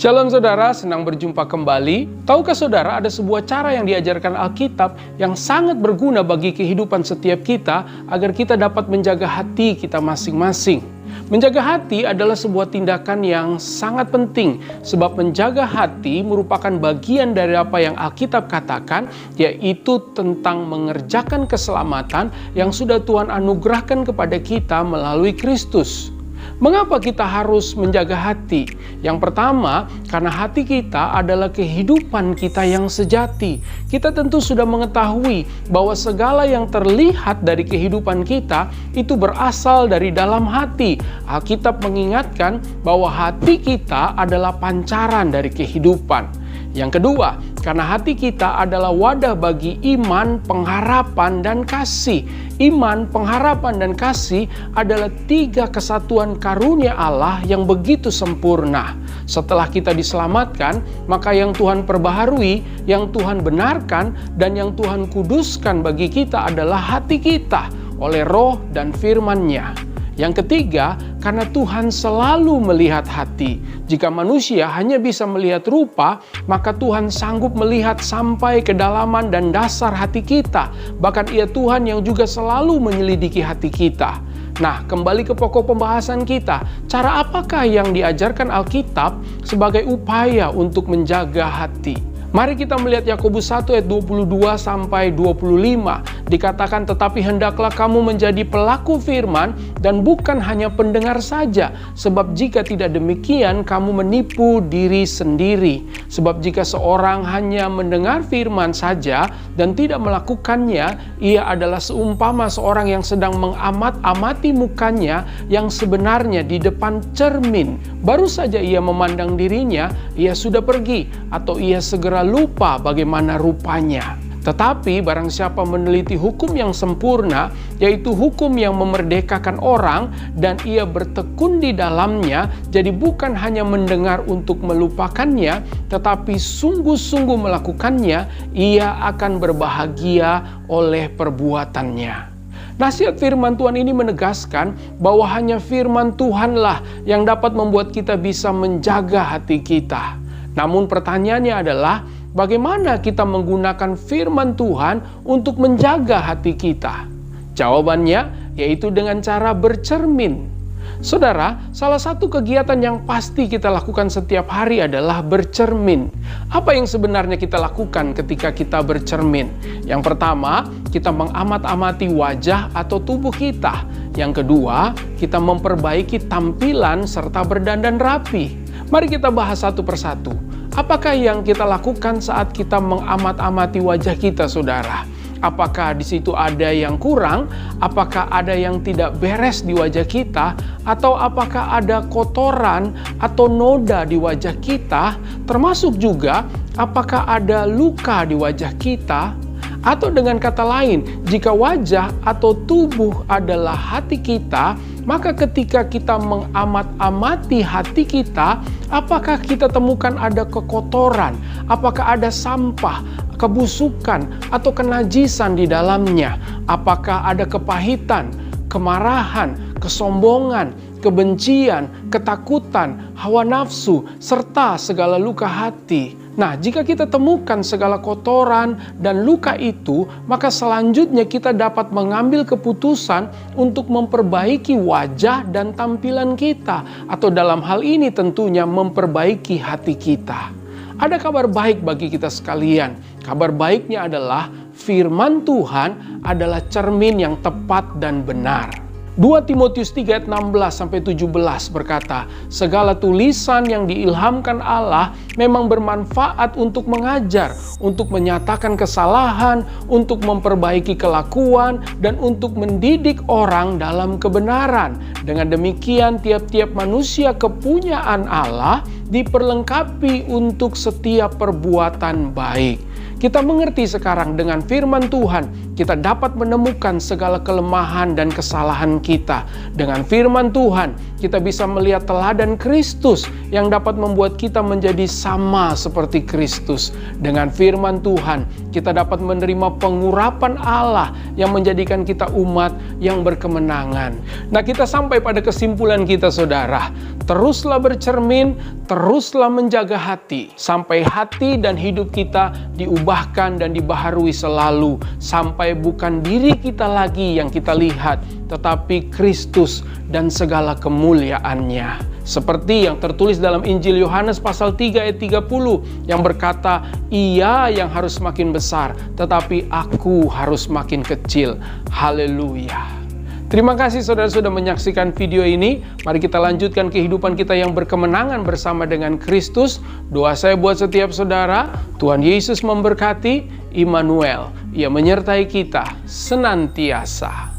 Shalom saudara, senang berjumpa kembali. Tahukah saudara ada sebuah cara yang diajarkan Alkitab yang sangat berguna bagi kehidupan setiap kita agar kita dapat menjaga hati kita masing-masing. Menjaga hati adalah sebuah tindakan yang sangat penting sebab menjaga hati merupakan bagian dari apa yang Alkitab katakan, yaitu tentang mengerjakan keselamatan yang sudah Tuhan anugerahkan kepada kita melalui Kristus. Mengapa kita harus menjaga hati? Yang pertama, karena hati kita adalah kehidupan kita yang sejati. Kita tentu sudah mengetahui bahwa segala yang terlihat dari kehidupan kita itu berasal dari dalam hati. Alkitab mengingatkan bahwa hati kita adalah pancaran dari kehidupan. Yang kedua, karena hati kita adalah wadah bagi iman, pengharapan, dan kasih. Iman, pengharapan, dan kasih adalah tiga kesatuan karunia Allah yang begitu sempurna. Setelah kita diselamatkan, maka yang Tuhan perbaharui, yang Tuhan benarkan, dan yang Tuhan kuduskan bagi kita adalah hati kita oleh Roh dan firman-Nya. Yang ketiga, karena Tuhan selalu melihat hati. Jika manusia hanya bisa melihat rupa, maka Tuhan sanggup melihat sampai kedalaman dan dasar hati kita. Bahkan Ia Tuhan yang juga selalu menyelidiki hati kita. Nah, kembali ke pokok pembahasan kita. Cara apakah yang diajarkan Alkitab sebagai upaya untuk menjaga hati? Mari kita melihat Yakobus 1 ayat 22 sampai 25. Dikatakan, tetapi hendaklah kamu menjadi pelaku firman dan bukan hanya pendengar saja. Sebab jika tidak demikian, kamu menipu diri sendiri. Sebab jika seorang hanya mendengar firman saja dan tidak melakukannya, ia adalah seumpama seorang yang sedang mengamat-amati mukanya yang sebenarnya di depan cermin. Baru saja ia memandang dirinya, ia sudah pergi, atau ia segera lupa bagaimana rupanya. Tetapi barang siapa meneliti hukum yang sempurna, yaitu hukum yang memerdekakan orang, dan ia bertekun di dalamnya, jadi bukan hanya mendengar untuk melupakannya, tetapi sungguh-sungguh melakukannya, ia akan berbahagia oleh perbuatannya. Nasihat firman Tuhan ini menegaskan bahwa hanya firman Tuhanlah yang dapat membuat kita bisa menjaga hati kita. Namun pertanyaannya adalah, bagaimana kita menggunakan firman Tuhan untuk menjaga hati kita? Jawabannya yaitu dengan cara bercermin. Saudara, salah satu kegiatan yang pasti kita lakukan setiap hari adalah bercermin. Apa yang sebenarnya kita lakukan ketika kita bercermin? Yang pertama, kita mengamat-amati wajah atau tubuh kita. Yang kedua, kita memperbaiki tampilan serta berdandan rapi. Mari kita bahas satu persatu. Apakah yang kita lakukan saat kita mengamat-amati wajah kita, saudara? Apakah di situ ada yang kurang? Apakah ada yang tidak beres di wajah kita? Atau apakah ada kotoran atau noda di wajah kita? Termasuk juga, apakah ada luka di wajah kita? Atau dengan kata lain, jika wajah atau tubuh adalah hati kita, maka ketika kita mengamat-amati hati kita, apakah kita temukan ada kekotoran, apakah ada sampah, kebusukan, atau kenajisan di dalamnya? Apakah ada kepahitan, kemarahan, kesombongan, kebencian, ketakutan, hawa nafsu, serta segala luka hati? Nah, jika kita temukan segala kotoran dan luka itu, maka selanjutnya kita dapat mengambil keputusan untuk memperbaiki wajah dan tampilan kita, atau dalam hal ini tentunya memperbaiki hati kita. Ada kabar baik bagi kita sekalian. Kabar baiknya adalah firman Tuhan adalah cermin yang tepat dan benar. 2 Timotius 3 ayat 16-17 berkata, segala tulisan yang diilhamkan Allah memang bermanfaat untuk mengajar, untuk menyatakan kesalahan, untuk memperbaiki kelakuan, dan untuk mendidik orang dalam kebenaran. Dengan demikian tiap-tiap manusia kepunyaan Allah diperlengkapi untuk setiap perbuatan baik. Kita mengerti sekarang dengan firman Tuhan, kita dapat menemukan segala kelemahan dan kesalahan kita. Dengan firman Tuhan, kita bisa melihat teladan Kristus yang dapat membuat kita menjadi sama seperti Kristus. Dengan firman Tuhan, kita dapat menerima pengurapan Allah yang menjadikan kita umat yang berkemenangan. Nah, kita sampai pada kesimpulan kita, saudara. Teruslah bercermin, teruslah menjaga hati, sampai hati dan hidup kita diubahkan dan dibaharui selalu, sampai bukan diri kita lagi yang kita lihat, tetapi Kristus dan segala kemuliaannya. Seperti yang tertulis dalam Injil Yohanes pasal 3 ayat 30 yang berkata, Ia yang harus makin besar, tetapi aku harus makin kecil. Haleluya. Terima kasih saudara sudah menyaksikan video ini. Mari kita lanjutkan kehidupan kita yang berkemenangan bersama dengan Kristus. Doa saya buat setiap saudara, Tuhan Yesus memberkati. Immanuel, Ia menyertai kita senantiasa.